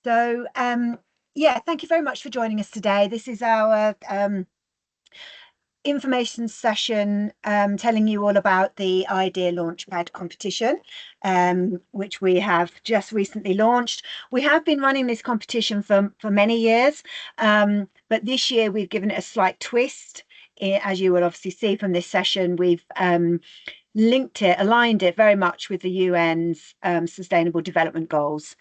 So, yeah, thank you very much for joining us today. This is our information session telling you all about the Idea Launchpad competition, which we have just recently launched. We have been running this competition for many years, but this year we've given it a slight twist. As you will obviously see from this session, we've aligned it very much with the UN's Sustainable Development Goals.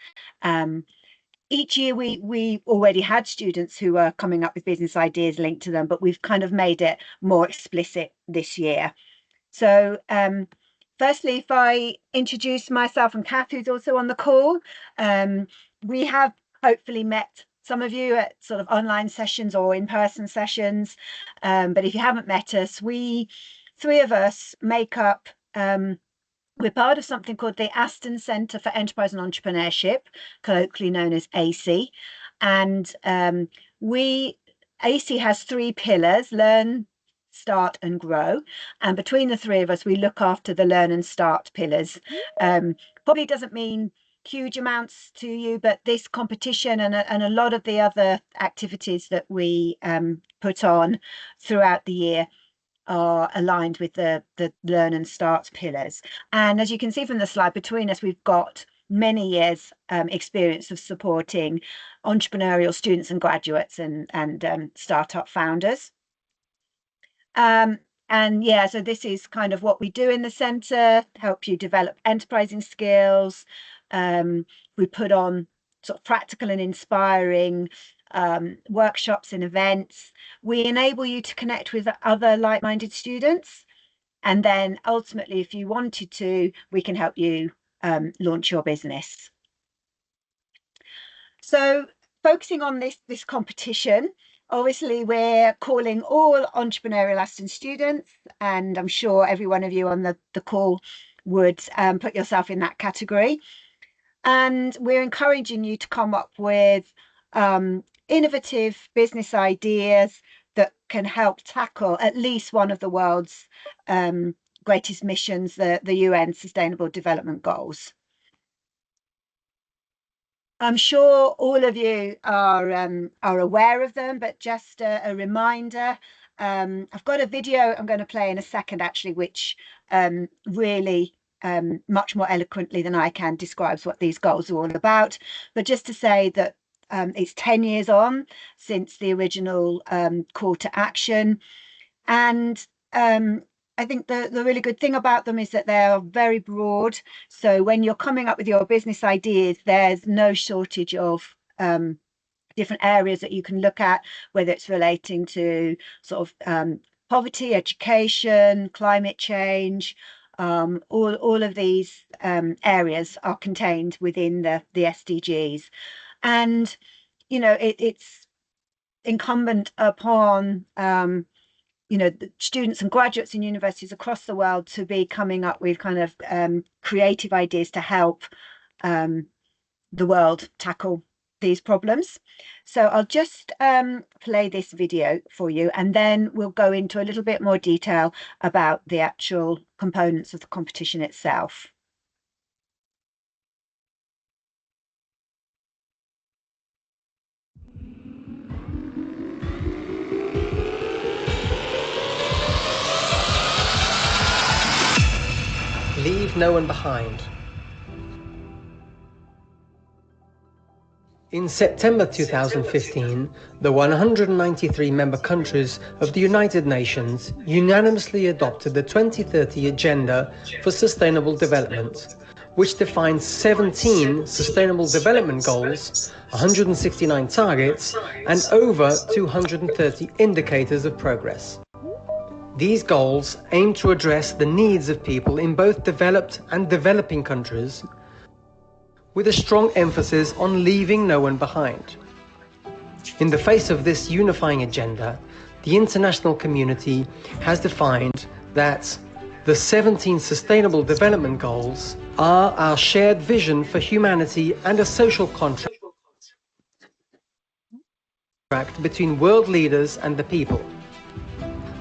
Each year we already had students who were coming up with business ideas linked to them, but we've kind of made it more explicit this year. So firstly, if I introduce myself and Kath, who's also on the call, we have hopefully met some of you at sort of online sessions or in-person sessions, but if you haven't met us, three of us make up we're part of something called the Aston Centre for Enterprise and Entrepreneurship, colloquially known as AC. And AC has three pillars: learn, start and grow. And between the three of us, we look after the learn and start pillars. Probably doesn't mean huge amounts to you, but this competition and a lot of the other activities that we put on throughout the year are aligned with the learn and start pillars. And as you can see from the slide, between us we've got many years experience of supporting entrepreneurial students and graduates and startup founders. And yeah, so this is kind of what we do in the centre: help you develop enterprising skills. We put on sort of practical and inspiring workshops and events. We enable you to connect with other like-minded students, and then ultimately, if you wanted to, we can help you launch your business. So focusing on this competition, obviously we're calling all entrepreneurial Aston students, and I'm sure every one of you on the call would put yourself in that category. And we're encouraging you to come up with innovative business ideas that can help tackle at least one of the world's greatest missions, the UN Sustainable Development Goals. I'm sure all of you are aware of them, but just a reminder, I've got a video I'm going to play in a second, actually, which really much more eloquently than I can describes what these goals are all about. But just to say that it's 10 years on since the original call to action. And I think the really good thing about them is that they're very broad. So when you're coming up with your business ideas, there's no shortage of different areas that you can look at, whether it's relating to sort of poverty, education, climate change. All of these areas are contained within the SDGs. And, you know, it's incumbent upon you know, the students and graduates in universities across the world to be coming up with kind of creative ideas to help the world tackle these problems. So I'll just play this video for you, and then we'll go into a little bit more detail about the actual components of the competition itself. Leave no one behind. In September 2015, the 193 member countries of the United Nations unanimously adopted the 2030 Agenda for Sustainable Development, which defines 17 Sustainable Development Goals, 169 targets, and over 230 indicators of progress. These goals aim to address the needs of people in both developed and developing countries, with a strong emphasis on leaving no one behind. In the face of this unifying agenda, the international community has defined that the 17 Sustainable Development Goals are our shared vision for humanity and a social contract between world leaders and the people.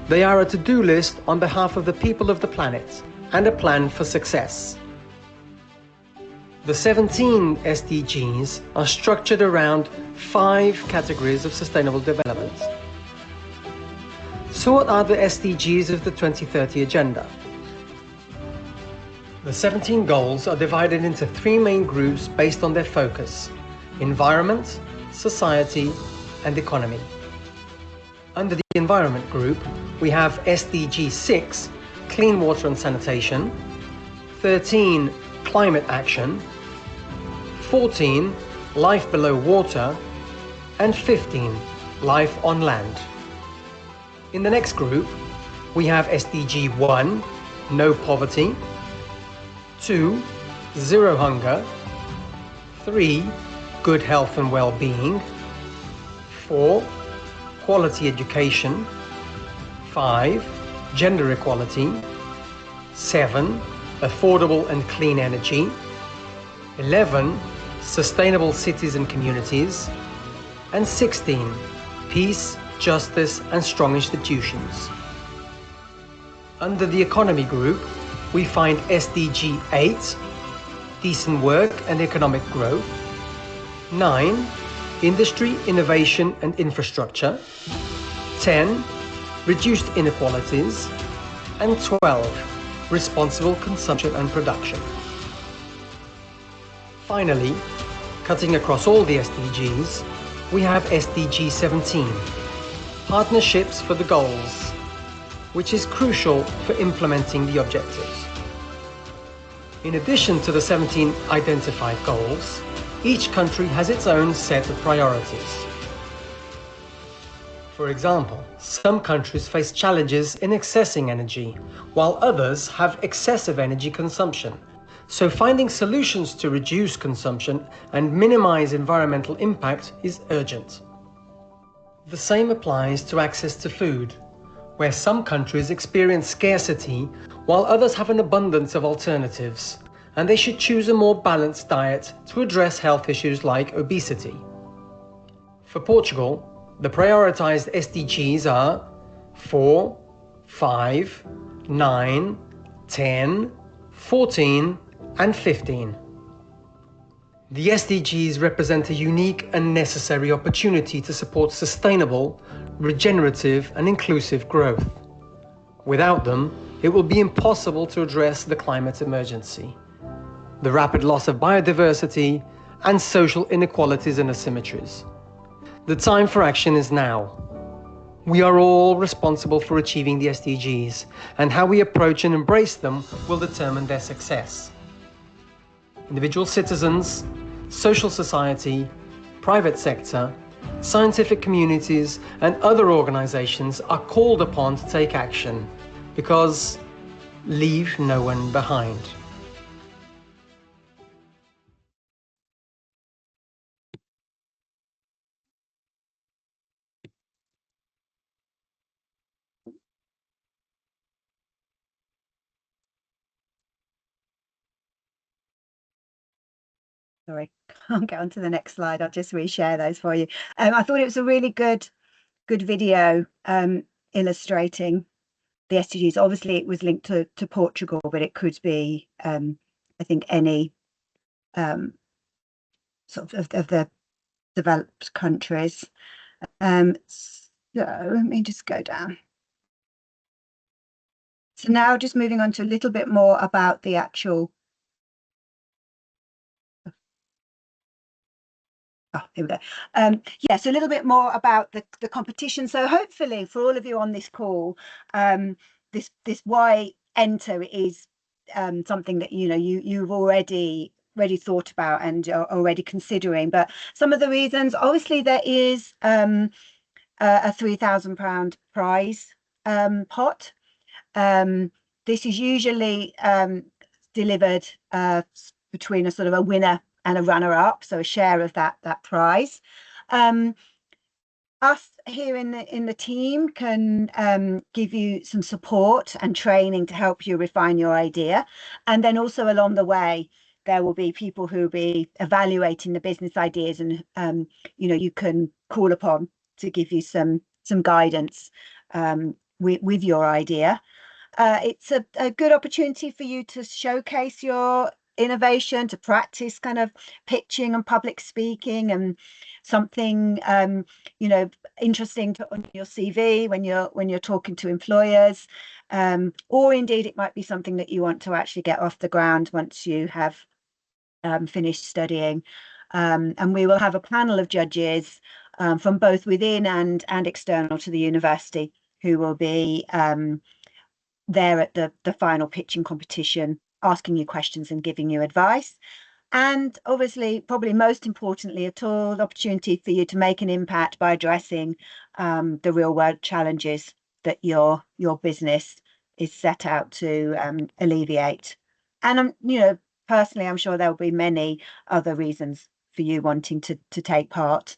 They are a to-do list on behalf of the people of the planet and a plan for success. The 17 SDGs are structured around 5 categories of sustainable development. So what are the SDGs of the 2030 Agenda? The 17 goals are divided into 3 main groups based on their focus: environment, society, and economy. Under the environment group, we have SDG 6, clean water and sanitation, 13, climate action, 14, life below water, and 15, life on land. In the next group, we have SDG 1, no poverty, 2, zero hunger, 3, good health and well-being, 4, quality education, 5, gender equality, 7, affordable and clean energy, 11, sustainable cities and communities, and 16, peace, justice and strong institutions. Under the economy group, we find SDG 8, decent work and economic growth, 9, industry, innovation and infrastructure, 10, reduced inequalities, and 12, responsible consumption and production. Finally, cutting across all the SDGs, we have SDG 17, partnerships for the goals, which is crucial for implementing the objectives. In addition to the 17 identified goals, each country has its own set of priorities. For example, some countries face challenges in accessing energy, while others have excessive energy consumption. So finding solutions to reduce consumption and minimize environmental impact is urgent. The same applies to access to food, where some countries experience scarcity while others have an abundance of alternatives, and they should choose a more balanced diet to address health issues like obesity. For Portugal, the prioritized SDGs are 4, 5, 9, 10, 14, and 15. The SDGs represent a unique and necessary opportunity to support sustainable, regenerative, and inclusive growth. Without them, it will be impossible to address the climate emergency, the rapid loss of biodiversity, and social inequalities and asymmetries. The time for action is now. We are all responsible for achieving the SDGs, and how we approach and embrace them will determine their success. Individual citizens, social society, private sector, scientific communities, and other organizations are called upon to take action, because leave no one behind. Sorry, can't get on to the next slide. I'll just reshare those for you. I thought it was a really good video illustrating the SDGs. Obviously, it was linked to Portugal, but it could be, I think, any sort of the developed countries. So let me just go down. So now just moving on to a little bit more about the actual. Oh, here we go. Yeah, so a little bit more about the competition. So hopefully for all of you on this call, this why enter is something that you've already thought about and are already considering. But some of the reasons, obviously, there is a £3,000 prize pot. This is usually delivered between a sort of a winner and a runner-up, so a share of that prize. Us here in the team can give you some support and training to help you refine your idea, and then also along the way there will be people who will be evaluating the business ideas, and you can call upon to give you some guidance with your idea. It's a good opportunity for you to showcase your innovation, to practice kind of pitching and public speaking, and something interesting to on your CV when you're talking to employers, or indeed it might be something that you want to actually get off the ground once you have finished studying. And we will have a panel of judges from both within and external to the university who will be there at the final pitching competition, asking you questions and giving you advice. And obviously, probably most importantly at all, the opportunity for you to make an impact by addressing the real world challenges that your business is set out to alleviate. And personally, I'm sure there will be many other reasons for you wanting to take part.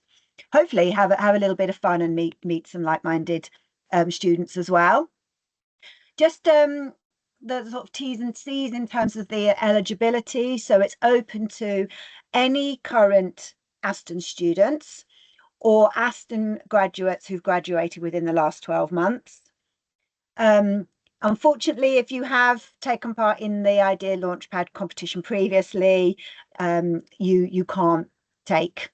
Hopefully, have a little bit of fun and meet some like-minded students as well. Just the sort of T's and C's in terms of the eligibility. So it's open to any current Aston students or Aston graduates who've graduated within the last 12 months. Unfortunately, if you have taken part in the Idea Launchpad competition previously, you can't take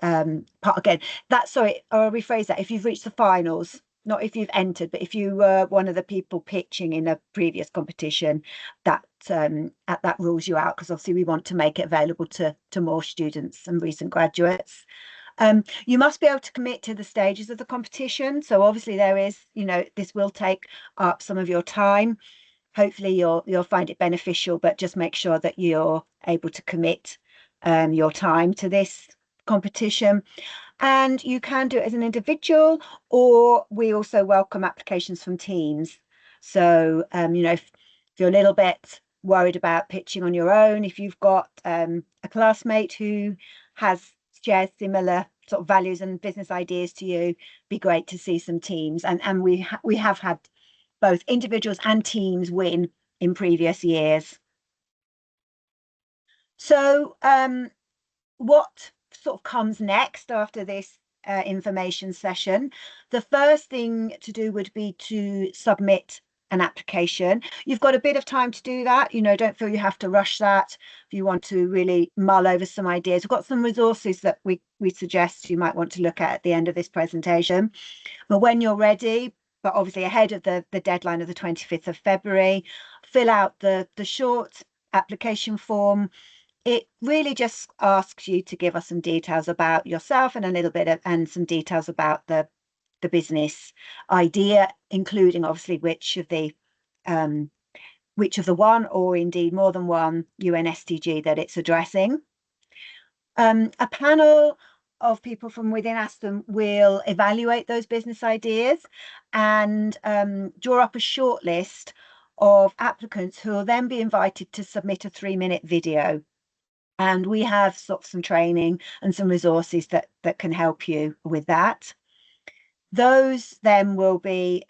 part again. I'll rephrase that. If you've reached the finals, not if you've entered, but if you were one of the people pitching in a previous competition, that rules you out, because obviously we want to make it available to more students and recent graduates. You must be able to commit to the stages of the competition. So obviously there is, this will take up some of your time. Hopefully you'll find it beneficial, but just make sure that you're able to commit your time to this competition. And you can do it as an individual, or we also welcome applications from teams. So, if you're a little bit worried about pitching on your own, if you've got a classmate who shares similar sort of values and business ideas to you, be great to see some teams. And we have had both individuals and teams win in previous years. So, what sort of comes next after this information session? The first thing to do would be to submit an application. You've got a bit of time to do that. Don't feel you have to rush that. If you want to really mull over some ideas, we've got some resources that we suggest you might want to look at the end of this presentation. But when you're ready, but obviously ahead of the deadline of the 25th of February, fill out the short application form. It really just asks you to give us some details about yourself and a little bit and some details about the business idea, including obviously which of the one or indeed more than one UN SDG that it's addressing. A panel of people from within Aston will evaluate those business ideas and draw up a short list of applicants who will then be invited to submit a 3-minute video. And we have sort of some training and some resources that can help you with that. Those then will be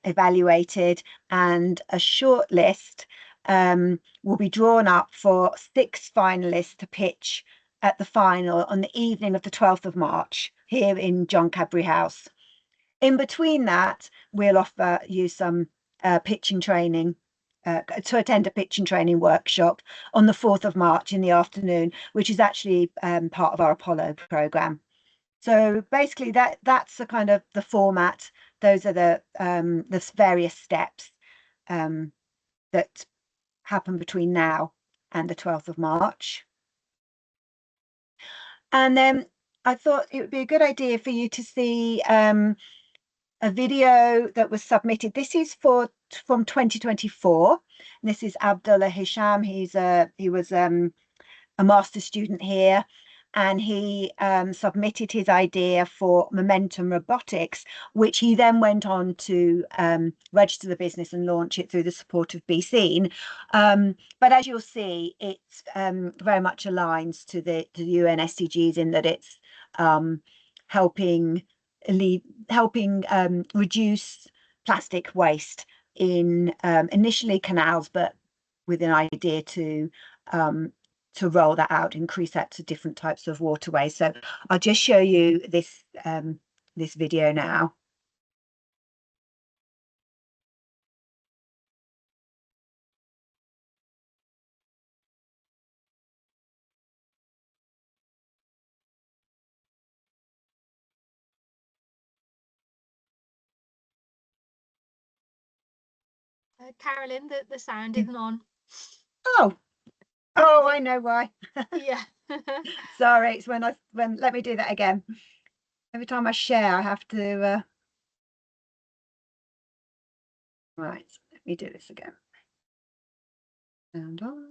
evaluated, and a short list will be drawn up for 6 finalists to pitch at the final on the evening of the 12th of March here in John Cadbury House. In between that, we'll offer you some pitching training to attend a pitching training workshop on the 4th of March in the afternoon, which is actually part of our Apollo program. So basically that's the kind of the format. Those are the various steps that happen between now and the 12th of March. And then I thought it would be a good idea for you to see a video that was submitted. This is from 2024. And this is Abdullah Hisham. He was a master's student here, and he submitted his idea for Momentum Robotics, which he then went on to register the business and launch it through the support of Be Seen. But as you'll see, it very much aligns to the UN SDGs in that it's helping reduce plastic waste in initially canals, but with an idea to roll that out, increase that to different types of waterways. So I'll just show you this video now. Carolyn, the sound isn't on. Oh, oh, I know why. Yeah. Sorry, it's when let me do that again. Every time I share, I have to. Right, let me do this again. Sound on.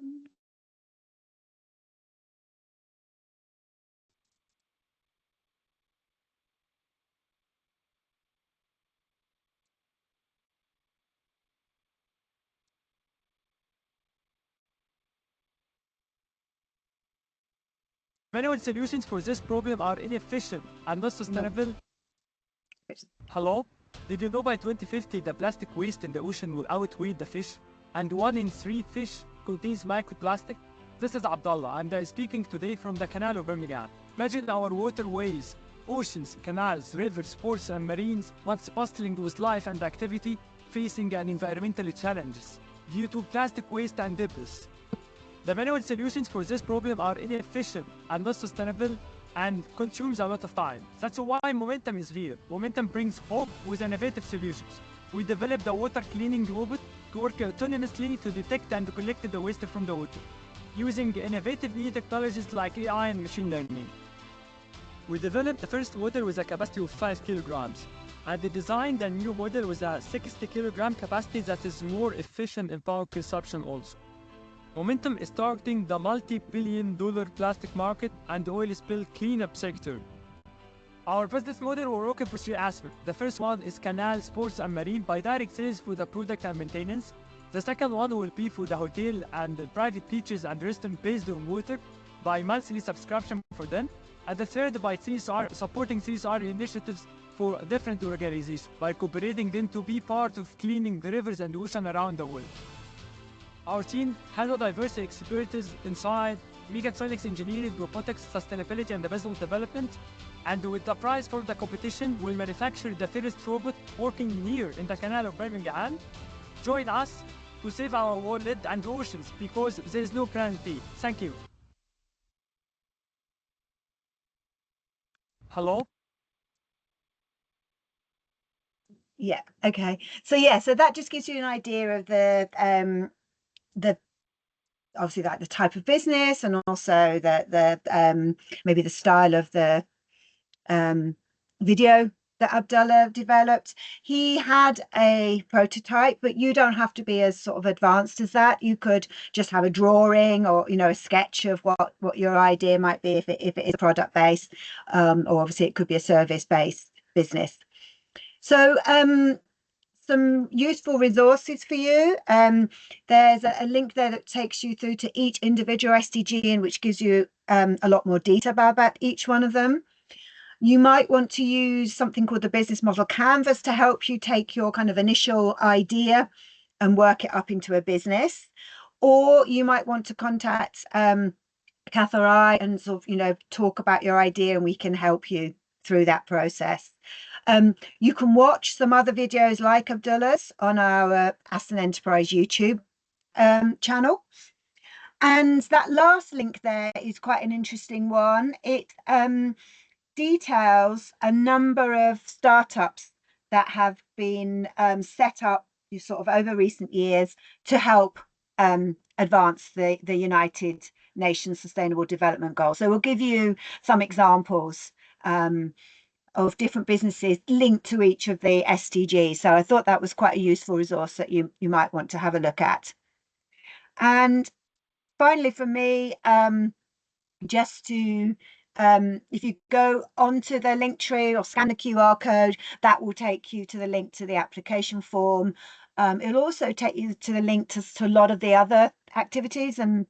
Manual solutions for this problem are inefficient and not sustainable. Hello? Did you know by 2050 the plastic waste in the ocean will outweigh the fish? And 1 in 3 fish contains microplastic? This is Abdullah, and I'm speaking today from the Canal of Birmingham. Imagine our waterways, oceans, canals, rivers, ports, and marines once bustling with life and activity, facing an environmental challenges due to plastic waste and debris. The manual solutions for this problem are inefficient and not sustainable and consumes a lot of time. That's why Momentum is here. Momentum brings hope with innovative solutions. We developed a water cleaning robot to work autonomously to detect and collect the waste from the water, using innovative new technologies like AI and machine learning. We developed the first model with a capacity of 5 kilograms, and they designed a new model with a 60 kilogram capacity that is more efficient in power consumption also. Momentum is targeting the multi-billion-dollar plastic market and oil spill cleanup sector. Our business model will work for 3 aspects. The first one is canal, sports, and marine by direct sales for the product and maintenance. The second one will be for the hotel and the private beaches and restaurant based on water by monthly subscription for them. And the third by CSR, supporting CSR initiatives for different organizations by cooperating them to be part of cleaning the rivers and ocean around the world. Our team has a diverse expertise inside mechatronics engineering, robotics, sustainability, and business development. And with the prize for the competition, we'll manufacture the first robot working here in the Canal of Birmingham. Join us to save our world and oceans because there is no guarantee. Thank you. Hello? Yeah, okay. So that just gives you an idea of the obviously like the type of business and also the maybe the style of the video that Abdullah developed. He had a prototype, but you don't have to be as sort of advanced as that. You could just have a drawing or a sketch of what your idea might be if it is a product based, or obviously it could be a service based business. So some useful resources for you. There's a link there that takes you through to each individual SDG and which gives you a lot more detail about each one of them. You might want to use something called the business model canvas to help you take your kind of initial idea and work it up into a business. Or you might want to contact Kath or I and sort of, talk about your idea and we can help you through that process. You can watch some other videos like Abdullah's on our Aston Enterprise YouTube channel. And that last link there is quite an interesting one. It details a number of startups that have been set up sort of over recent years to help advance the United Nations Sustainable Development Goals. So we'll give you some examples of different businesses linked to each of the SDGs. So I thought that was quite a useful resource that you might want to have a look at. And finally, for me, just to if you go onto the link tree or scan the QR code, that will take you to the link to the application form. It'll also take you to the link to a lot of the other activities and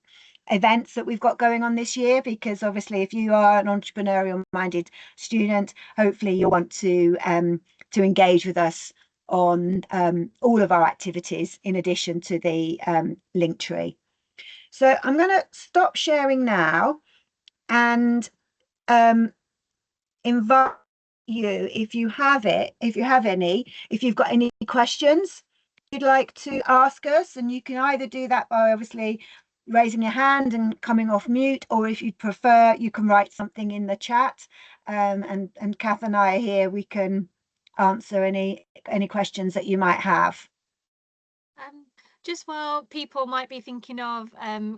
events that we've got going on this year, because obviously if you are an entrepreneurial minded student, hopefully you'll want to engage with us on all of our activities in addition to the link tree. So I'm going to stop sharing now and invite you, if you've got any questions you'd like to ask us, and you can either do that by obviously raising your hand and coming off mute, or if you prefer, you can write something in the chat, and Kath and I are here. We can answer any questions that you might have. Just while people might be thinking of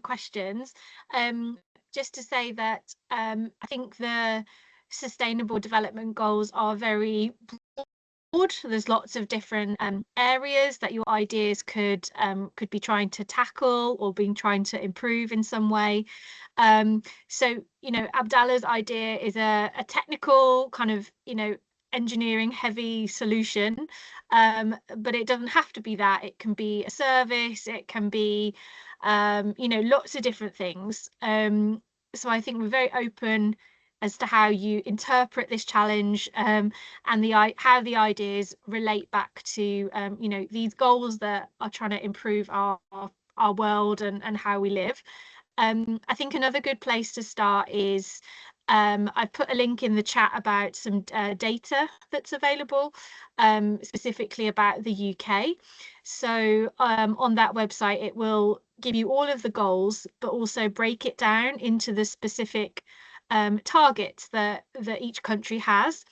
questions, just to say that I think the Sustainable Development Goals are very broad. There's lots of different areas that your ideas could be trying to tackle or being trying to improve in some way. So, Abdallah's idea is a technical kind of, engineering heavy solution, but it doesn't have to be that. It can be a service, it can be, lots of different things. So I think we're very open as to how you interpret this challenge, and how the ideas relate back to these goals that are trying to improve our world and how we live. I think another good place to start is I've put a link in the chat about some data that's available, specifically about the UK. So on that website, it will give you all of the goals, but also break it down into the specific targets that each country has.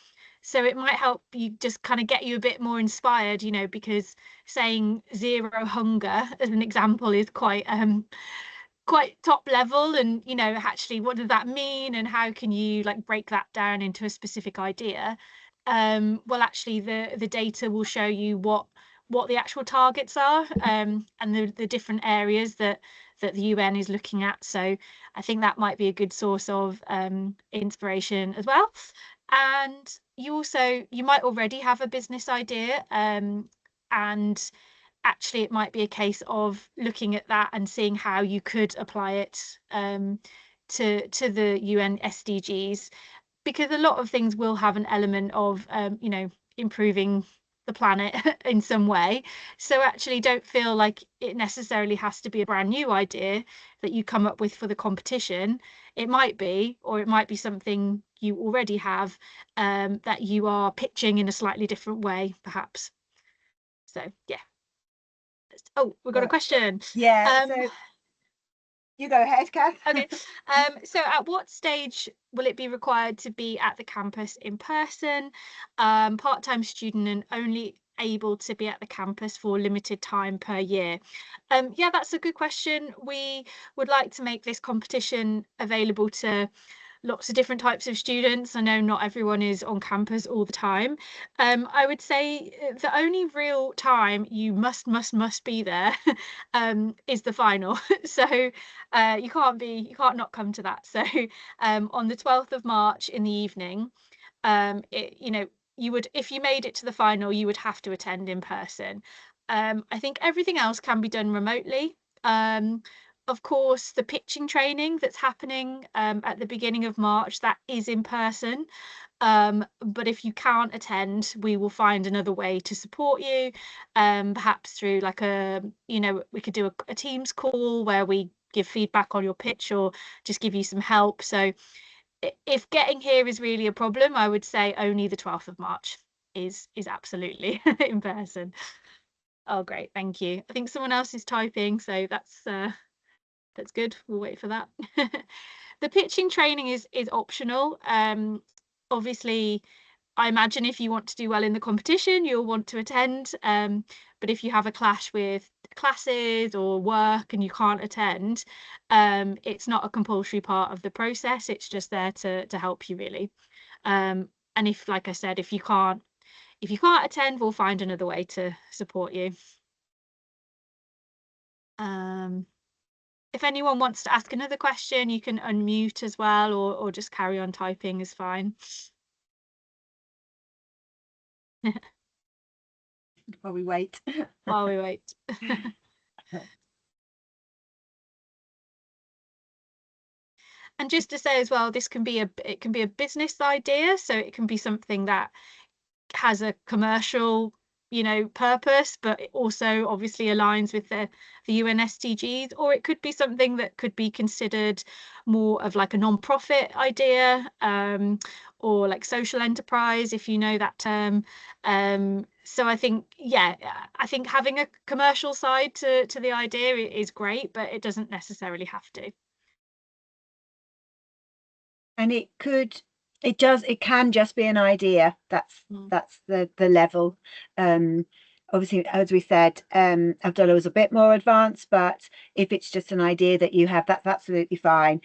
So it might help you just kind of get you a bit more inspired, because saying zero hunger as an example is quite top level, and actually what does that mean and how can you like break that down into a specific idea. Well, actually the data will show you what the actual targets are, and the different areas that the UN is looking at. So I think that might be a good source of inspiration as well. And you might already have a business idea, and actually it might be a case of looking at that and seeing how you could apply it to the UN SDGs, because a lot of things will have an element of improving the planet in some way. So actually don't feel like it necessarily has to be a brand new idea that you come up with for the competition. It might be, or it might be something you already have, that you are pitching in a slightly different way, perhaps. So yeah. Oh, we've got a question. Yeah, Um, so you go ahead, Kath. okay. So at what stage will it be required to be at the campus in person, part-time student and only able to be at the campus for limited time per year? Yeah, that's a good question. We would like to make this competition available to lots of different types of students. I know not everyone is on campus all the time. I would say the only real time you must be there is the final. So you can't not come to that. So on the 12th of March in the evening, you would, if you made it to the final, you would have to attend in person. I think everything else can be done remotely. Of course, the pitching training that's happening at the beginning of March, that is in person. But if you can't attend, we will find another way to support you, perhaps through like we could do a Teams call where we give feedback on your pitch or just give you some help. So if getting here is really a problem, I would say only the 12th of March is absolutely in person. Oh, great, thank you. I think someone else is typing, so that's good. We'll wait for that. The pitching training is optional. Obviously, I imagine if you want to do well in the competition, you'll want to attend. But if you have a clash with classes or work and you can't attend, it's not a compulsory part of the process. It's just there to help you really. And if, like I said, if you can't attend, we'll find another way to support you. If anyone wants to ask another question, you can unmute as well, or just carry on typing is fine. While we wait. While we wait. And just to say as well, it can be a business idea, so it can be something that has a commercial purpose, but it also obviously aligns with the UN SDGs, or it could be something that could be considered more of like a non-profit idea, or like social enterprise, if you know that term. So I think, yeah, I think having a commercial side to the idea is great, but it doesn't necessarily have to. And it can just be an idea. That's the level. obviously, as we said, Abdullah was a bit more advanced, but if it's just an idea that you have, that's absolutely fine.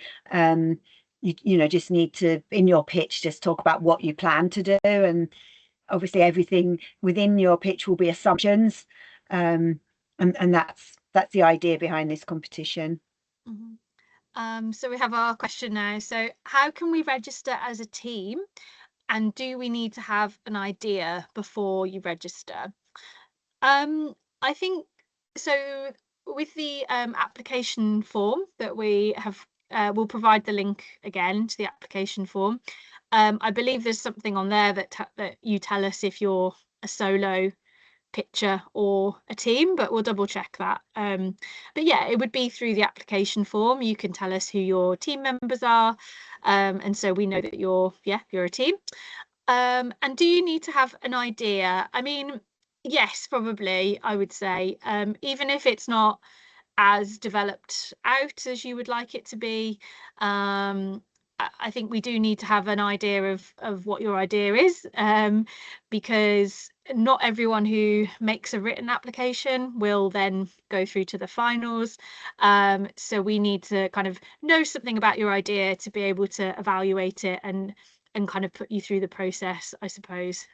You know, just need to, in your pitch, just talk about what you plan to do, and obviously everything within your pitch will be assumptions, and that's the idea behind this competition. So we have our question now. So how can we register as a team, and do we need to have an idea before you register? I think so. With the application form that we have, we'll provide the link again to the application form. I believe there's something on there that you tell us if you're a solo pitcher or a team, but we'll double check that. But yeah, it would be through the application form. You can tell us who your team members are, and so we know that you're a team. And do you need to have an idea? I mean, yes, probably, I would say, even if it's not as developed out as you would like it to be. I think we do need to have an idea of what your idea is, because not everyone who makes a written application will then go through to the finals. So we need to kind of know something about your idea to be able to evaluate it and kind of put you through the process, I suppose.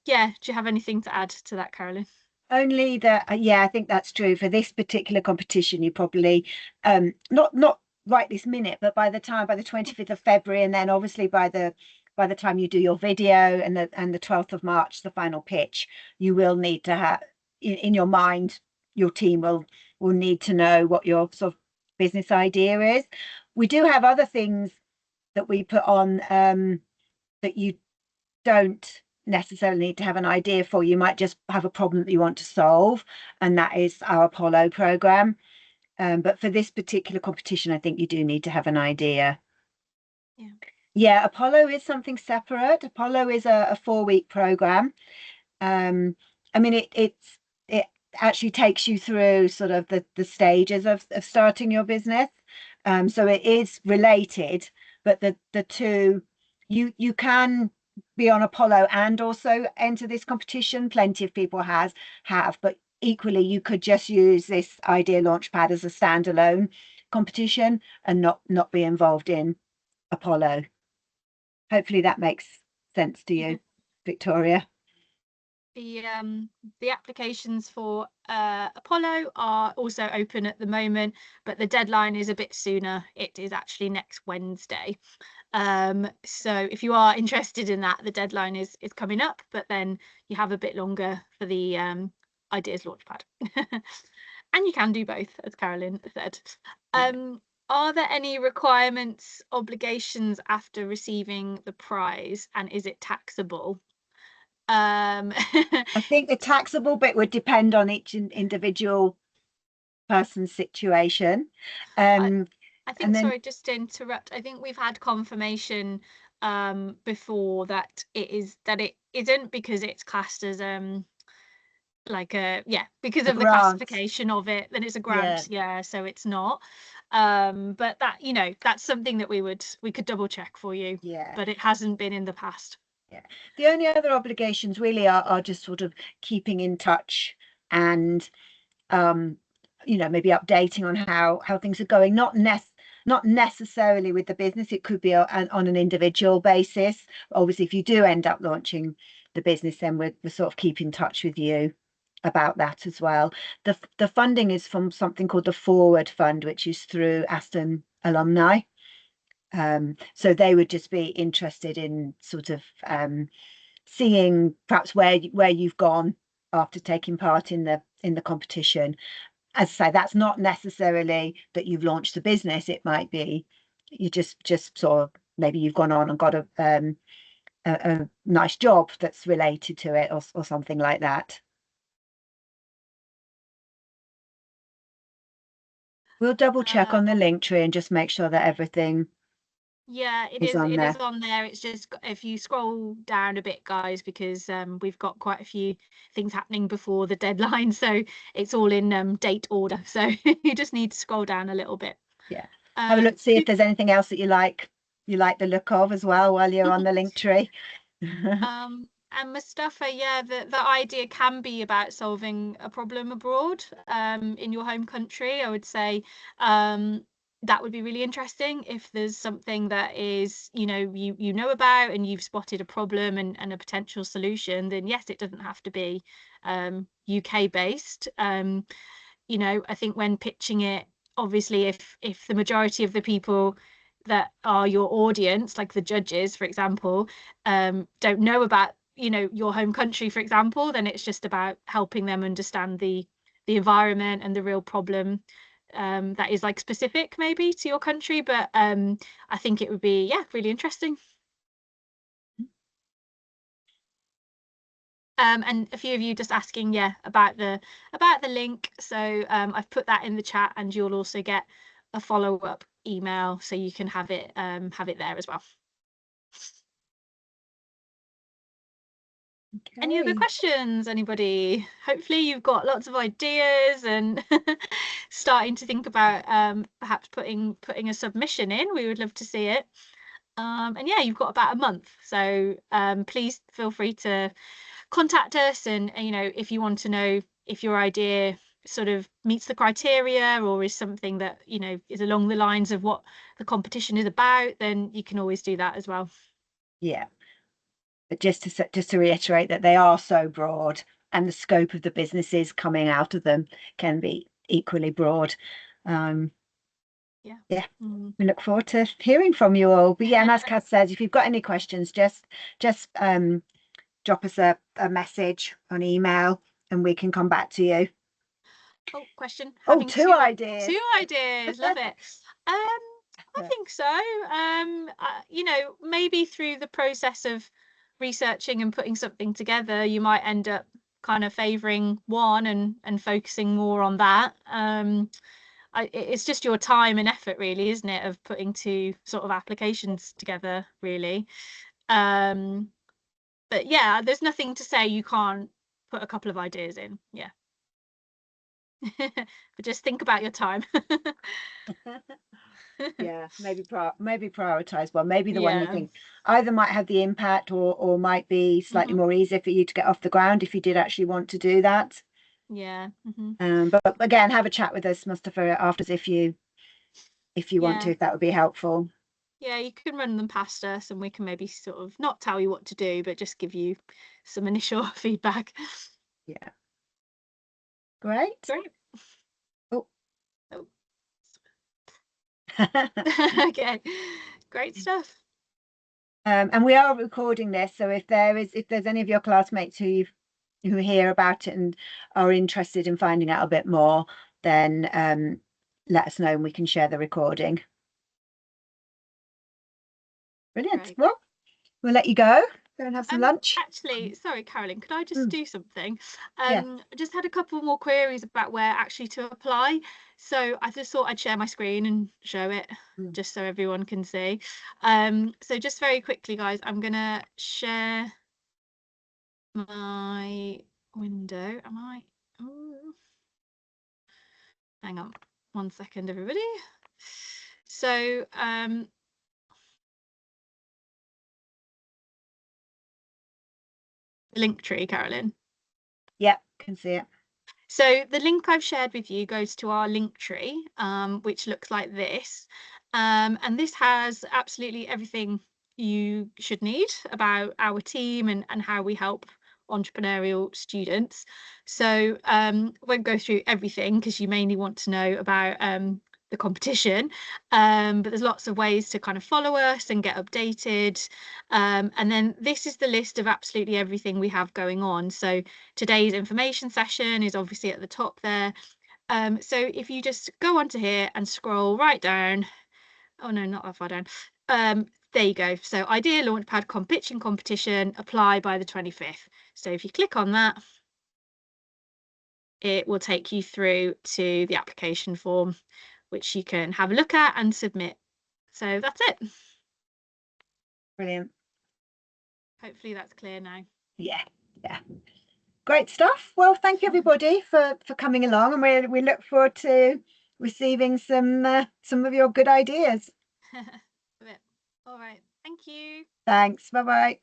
Yeah, do you have anything to add to that, Carolyn? Only that, yeah, I think that's true for this particular competition. You probably, not right this minute, but by the 25th of February, and then obviously by the time you do your video and the 12th of March, the final pitch, you will need to have in your mind, your team will need to know what your sort of business idea is. We do have other things that we put on, that you don't necessarily need to have an idea for. You might just have a problem that you want to solve, and that is our Apollo program. But for this particular competition, I think you do need to have an idea. Yeah, Apollo is something separate. Apollo is a 4-week program. I mean, it actually takes you through sort of the stages of starting your business. So it is related, but the two, you can be on Apollo and also enter this competition. Plenty of people have, but equally you could just use this Idea Launchpad as a standalone competition and not be involved in Apollo. Hopefully that makes sense to you, Victoria. The applications for Apollo are also open at the moment, but the deadline is a bit sooner. It is actually next Wednesday. So if you are interested in that, the deadline is coming up, but then you have a bit longer for the Ideas Launchpad. And you can do both, as Carolyn said. Are there any requirements, obligations after receiving the prize, and is it taxable? I think the taxable bit would depend on each individual person's situation. I think, and then sorry, just to interrupt, I think we've had confirmation before that it isn't, because it's classed as like because a of the grant. classification of it, then it's a grant. Yeah, so it's not. But that, you know, that's something that we could double check for you. Yeah. But it hasn't been in the past. Yeah. The only other obligations really are just sort of keeping in touch and you know, maybe updating on how things are going, not necessarily with the business. It could be on an individual basis. Obviously, if you do end up launching the business, then we're sort of keep in touch with you about that as well. The funding is from something called the Forward Fund, which is through Aston alumni. So they would just be interested in sort of seeing perhaps where you've gone after taking part in the competition. As I say, that's not necessarily that you've launched the business. It might be you just sort of, maybe you've gone on and got a nice job that's related to it, or something like that. We'll double check on the link tree and just make sure that everything is on there. It is on there. It's just, if you scroll down a bit, guys, because we've got quite a few things happening before the deadline, so it's all in date order. So you just need to scroll down a little bit. Yeah. Have a look, see if there's anything else that you like the look of as well while you're on the link tree. And Mustafa, yeah, the idea can be about solving a problem abroad, in your home country. I would say that would be really interesting if there's something that is, you know about and you've spotted a problem and a potential solution, then yes, it doesn't have to be UK based. I think when pitching it, obviously, if the majority of the people that are your audience, like the judges, for example, don't know about, your home country, for example, then it's just about helping them understand the environment and the real problem that is like specific maybe to your country. But I think it would be, yeah, really interesting. And a few of you just asking, yeah, about the link. So I've put that in the chat, and you'll also get a follow-up email so you can have it there as well. Okay. Any other questions, anybody? Hopefully you've got lots of ideas and starting to think about perhaps putting a submission in. We would love to see it. And yeah, you've got about a month, so please feel free to contact us, and if you want to know if your idea sort of meets the criteria or is something that is along the lines of what the competition is about, then you can always do that as well. Yeah, but just to reiterate that they are so broad, and the scope of the businesses coming out of them can be equally broad. Yeah. We look forward to hearing from you all. But yeah, and as Kaz says, if you've got any questions, just drop us a message on email and we can come back to you. Oh, question. Oh, two ideas. Two ideas. Love it. I think so. Maybe through the process of researching and putting something together, you might end up kind of favoring one and focusing more on that. It's just your time and effort, really, isn't it, of putting two sort of applications together, really. But yeah, there's nothing to say you can't put a couple of ideas in. Yeah. But just think about your time. Yeah, maybe prioritize one. Maybe the one you Yeah. think either might have the impact or might be slightly more easy for you to get off the ground if you did actually want to do that. Yeah. But again, have a chat with us, Mustafa, after if you want to, if that would be helpful. Yeah, you can run them past us and we can maybe sort of not tell you what to do, but just give you some initial feedback. Yeah. Great. Oh. Okay, great stuff. And we are recording this, so if there's any of your classmates who hear about it and are interested in finding out a bit more, then let us know and we can share the recording. Brilliant. Great. Well, we'll let you go and have some lunch. Actually, sorry, Carolyn, could I just do something? Yeah. I just had a couple more queries about where actually to apply. So I just thought I'd share my screen and show it just so everyone can see. So just very quickly, guys, I'm gonna share my window. Am I? Oh, hang on 1 second, everybody. So link tree, Carolyn. Yeah, can see it. So the link I've shared with you goes to our link tree, which looks like this. And this has absolutely everything you should need about our team and how we help entrepreneurial students. So won't go through everything because you mainly want to know about the competition, but there's lots of ways to kind of follow us and get updated. And then this is the list of absolutely everything we have going on. So today's information session is obviously at the top there. So if you just go onto here and scroll right down, oh no, not that far down. There you go. So idea Launchpad pitching competition, apply by the 25th. So if you click on that, it will take you through to the application form, which you can have a look at and submit. So that's it. Brilliant. Hopefully that's clear now. Yeah. Great stuff. Well, thank you everybody for coming along, and we look forward to receiving some of your good ideas. All right. Thank you. Thanks. Bye-bye.